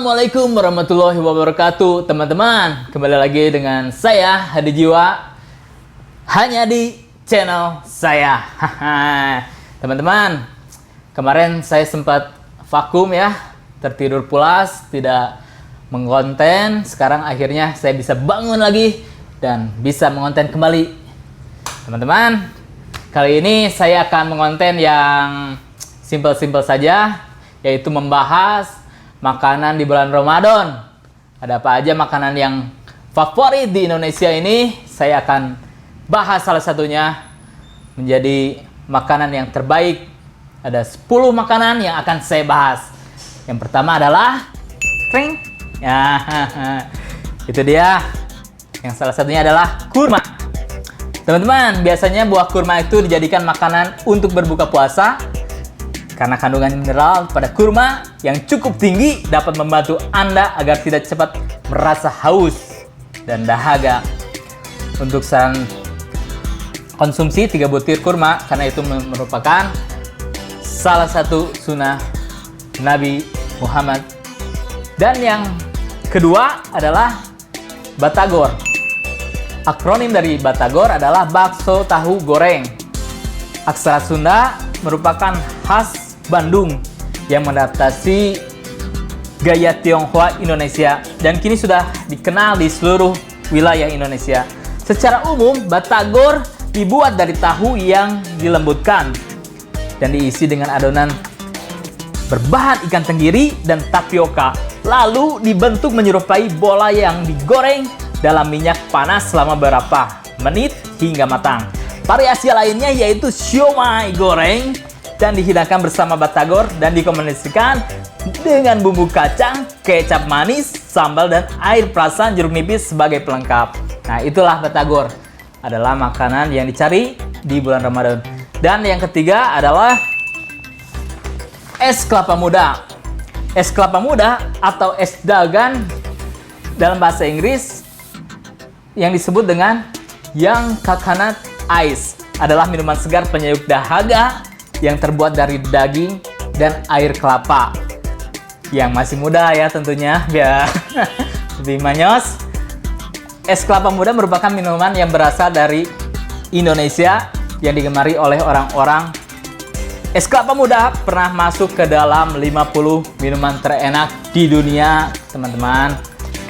Assalamualaikum warahmatullahi wabarakatuh, teman-teman. Kembali lagi dengan saya Hadi Jiwa, hanya di channel saya. Teman-teman, kemarin saya sempat vakum ya, tertidur pulas, tidak mengonten. Sekarang akhirnya saya bisa bangun lagi dan bisa mengonten kembali. Teman-teman, kali ini saya akan mengonten yang simpel-simpel saja, yaitu membahas makanan di bulan Ramadan. Ada apa aja makanan yang favorit di Indonesia ini? Saya akan bahas salah satunya menjadi makanan yang terbaik. Ada 10 makanan yang akan saya bahas. Yang pertama adalah ya, itu dia. Yang salah satunya adalah kurma. Teman-teman, biasanya buah kurma itu dijadikan makanan untuk berbuka puasa karena kandungan mineral pada kurma yang cukup tinggi dapat membantu Anda agar tidak cepat merasa haus dan dahaga. Untuk saran konsumsi 3 butir kurma karena itu merupakan salah satu sunnah Nabi Muhammad. Dan yang kedua adalah batagor. Akronim dari batagor adalah bakso tahu goreng. Aksara Sunda merupakan khas Bandung yang mengadaptasi gaya Tionghoa Indonesia dan kini sudah dikenal di seluruh wilayah Indonesia. Secara umum, batagor dibuat dari tahu yang dilembutkan dan diisi dengan adonan berbahan ikan tenggiri dan tapioka, lalu dibentuk menyerupai bola yang digoreng dalam minyak panas selama beberapa menit hingga matang. Variasi lainnya yaitu siomay goreng dan dihidangkan bersama batagor dan dikombinasikan dengan bumbu kacang, kecap manis, sambal, dan air perasan jeruk nipis sebagai pelengkap. Nah, itulah batagor. Adalah makanan yang dicari di bulan Ramadan. Dan yang ketiga adalah es kelapa muda. Es kelapa muda atau es dagan dalam bahasa Inggris yang disebut dengan young coconut ice adalah minuman segar penyayuk dahaga yang terbuat dari daging dan air kelapa yang masih muda ya tentunya biar lebih manyos. Es kelapa muda merupakan minuman yang berasal dari Indonesia yang digemari oleh orang-orang. Es kelapa muda pernah masuk ke dalam 50 minuman terenak di dunia, teman-teman,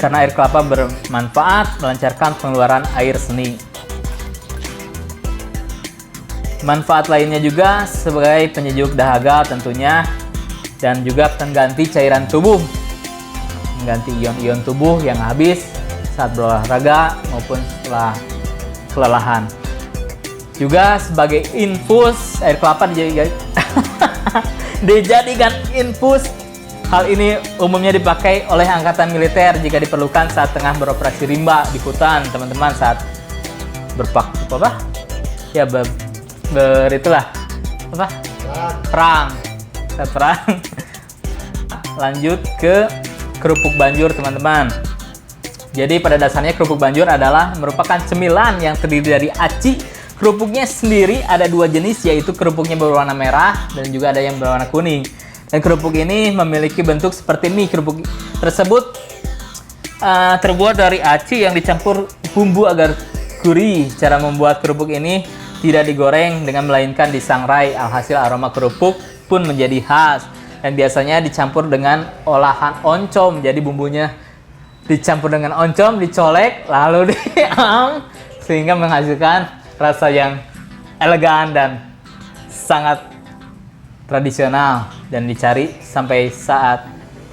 karena air kelapa bermanfaat melancarkan pengeluaran air seni. Manfaat lainnya juga sebagai penyejuk dahaga tentunya, dan juga pengganti cairan tubuh, mengganti ion-ion tubuh yang habis saat berolahraga maupun setelah kelelahan. Juga sebagai infus, air kelapa dijadikan infus. Hal ini umumnya dipakai oleh angkatan militer jika diperlukan saat tengah beroperasi rimba di hutan, teman-teman, saat perang. Saat perang. Lanjut ke kerupuk banjur, teman-teman. Jadi pada dasarnya kerupuk banjur adalah merupakan cemilan yang terdiri dari aci. Kerupuknya sendiri ada 2 jenis, yaitu kerupuknya berwarna merah dan juga ada yang berwarna kuning. Dan kerupuk ini memiliki bentuk seperti mie. Kerupuk tersebut terbuat dari aci yang dicampur bumbu agar gurih. Cara membuat kerupuk ini tidak digoreng dengan melainkan disangrai. Alhasil aroma kerupuk pun menjadi khas dan biasanya dicampur dengan olahan oncom. Jadi bumbunya dicampur dengan oncom, dicolek lalu diam sehingga menghasilkan rasa yang elegan dan sangat tradisional dan dicari sampai saat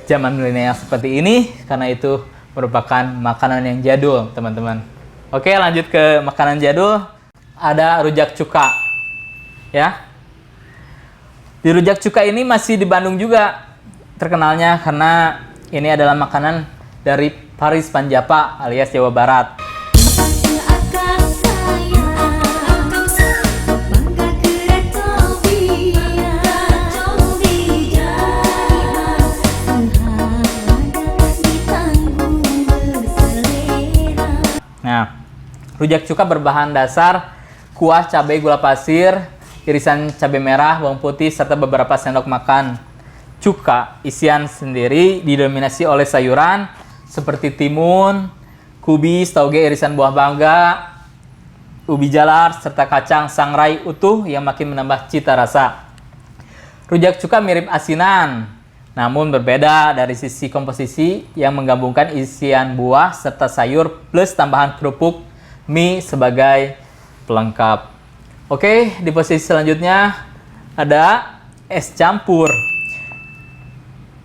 zaman milenial seperti ini karena itu merupakan makanan yang jadul, teman-teman. Oke, lanjut ke makanan jadul. Ada rujak cuka, ya. Di rujak cuka ini masih di Bandung juga terkenalnya karena ini adalah makanan dari Paris Panjapa alias Jawa Barat. Nah, rujak cuka berbahan dasar kuah cabai gula pasir, irisan cabai merah, bawang putih, serta beberapa sendok makan cuka. Isian sendiri didominasi oleh sayuran seperti timun, kubis, tauge, irisan buah mangga, ubi jalar, serta kacang sangrai utuh yang makin menambah cita rasa. Rujak cuka mirip asinan, namun berbeda dari sisi komposisi yang menggabungkan isian buah serta sayur plus tambahan kerupuk mie sebagai pelengkap. Oke, di posisi selanjutnya ada es campur.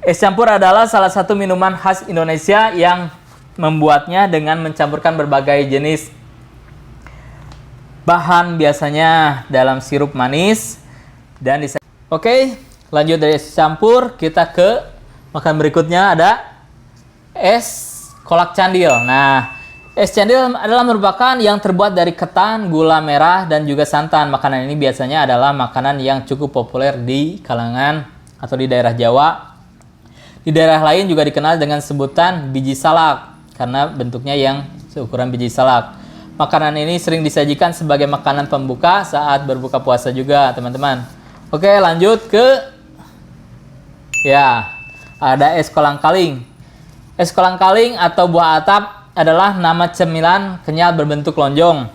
Es campur adalah salah satu minuman khas Indonesia yang membuatnya dengan mencampurkan berbagai jenis bahan, biasanya dalam sirup manis dan Oke, lanjut dari es campur kita ke makan berikutnya, ada es kolak candil. Nah, es candil adalah merupakan yang terbuat dari ketan, gula merah, dan juga santan. Makanan ini biasanya adalah makanan yang cukup populer di kalangan atau di daerah Jawa. Di daerah lain juga dikenal dengan sebutan biji salak, karena bentuknya yang seukuran biji salak. Makanan ini sering disajikan sebagai makanan pembuka saat berbuka puasa juga, teman-teman. Oke, lanjut ke... Ya, ada es kolang-kaling. Es kolang-kaling atau buah atap adalah nama cemilan kenyal berbentuk lonjong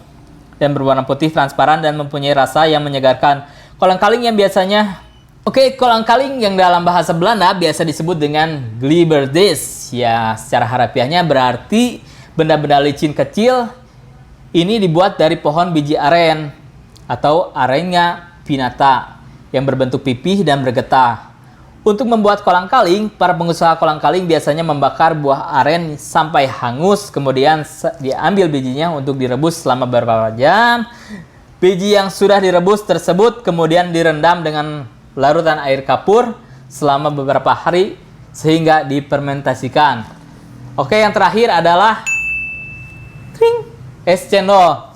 dan berwarna putih transparan dan mempunyai rasa yang menyegarkan. Kolang-kaling yang biasanya kolang-kaling yang dalam bahasa Belanda biasa disebut dengan glibberdes. Ya, secara harafiahnya berarti benda-benda licin kecil. Ini dibuat dari pohon biji aren atau Arenga pinnata yang berbentuk pipih dan bergetah. Untuk membuat kolang-kaling, para pengusaha kolang-kaling biasanya membakar buah aren sampai hangus, kemudian diambil bijinya untuk direbus selama beberapa jam. Biji yang sudah direbus tersebut kemudian direndam dengan larutan air kapur selama beberapa hari sehingga difermentasikan. Oke, yang terakhir adalah es cendol.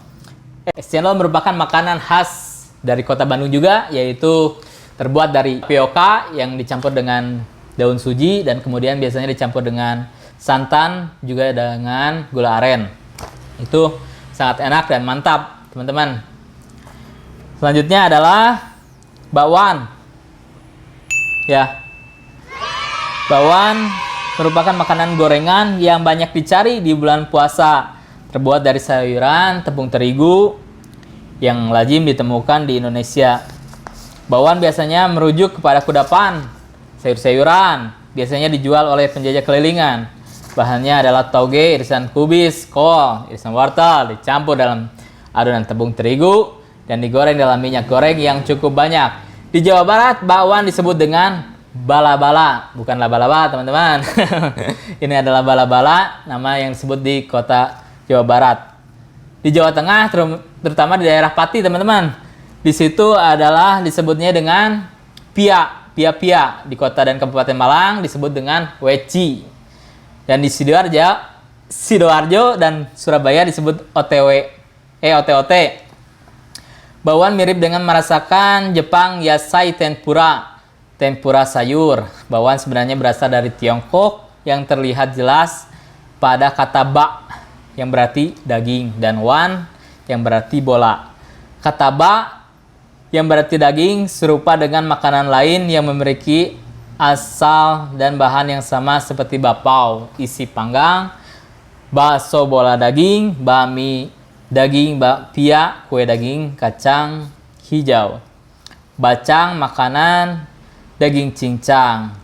Es cendol merupakan makanan khas dari kota Bandung juga, yaitu terbuat dari tapioka yang dicampur dengan daun suji dan kemudian biasanya dicampur dengan santan juga dengan gula aren. Itu sangat enak dan mantap, teman-teman. Selanjutnya adalah bakwan. Ya. Bakwan merupakan makanan gorengan yang banyak dicari di bulan puasa. Terbuat dari sayuran, tepung terigu yang lazim ditemukan di Indonesia. Bakwan biasanya merujuk kepada kudapan, sayur-sayuran, biasanya dijual oleh penjajah kelilingan. Bahannya adalah tauge, irisan kubis, kol, irisan wortel, dicampur dalam adonan tepung terigu, dan digoreng dalam minyak goreng yang cukup banyak. Di Jawa Barat, bakwan disebut dengan bala-bala, bukan laba-laba, teman-teman. Ini adalah bala-bala, nama yang disebut di kota Jawa Barat. Di Jawa Tengah, terutama di daerah Pati, teman-teman. Di situ adalah disebutnya dengan pia. Di kota dan Kabupaten Malang disebut dengan weci. Dan di Sidoarjo dan Surabaya disebut ote-ote. Bakwan mirip dengan merasakan Jepang yasai tempura sayur. Bakwan sebenarnya berasal dari Tiongkok yang terlihat jelas pada kata bak yang berarti daging dan wan yang berarti bola. Kata bak yang berarti daging serupa dengan makanan lain yang memiliki asal dan bahan yang sama seperti bapau, isi panggang, bakso bola daging, bakmi daging, bakpia, kue daging, kacang hijau, bacang, makanan, daging cincang.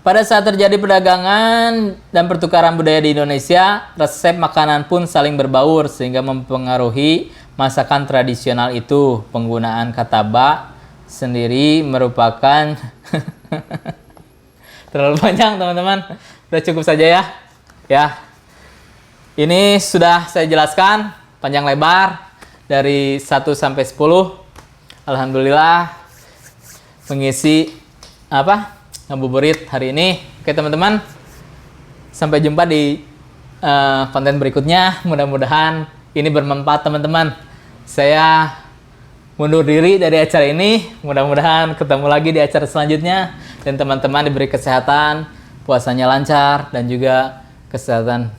Pada saat terjadi perdagangan dan pertukaran budaya di Indonesia, resep makanan pun saling berbaur sehingga mempengaruhi masakan tradisional itu. Penggunaan kata bak sendiri merupakan terlalu panjang, teman-teman. Udah cukup saja ya. Ya. Ini sudah saya jelaskan panjang lebar dari 1 sampai 10. Alhamdulillah mengisi ngabuburit hari ini. Oke, teman-teman. Sampai jumpa di konten berikutnya. Mudah-mudahan ini bermanfaat, teman-teman. Saya mundur diri dari acara ini. Mudah-mudahan ketemu lagi di acara selanjutnya. Dan teman-teman diberi kesehatan, puasanya lancar, dan juga kesehatan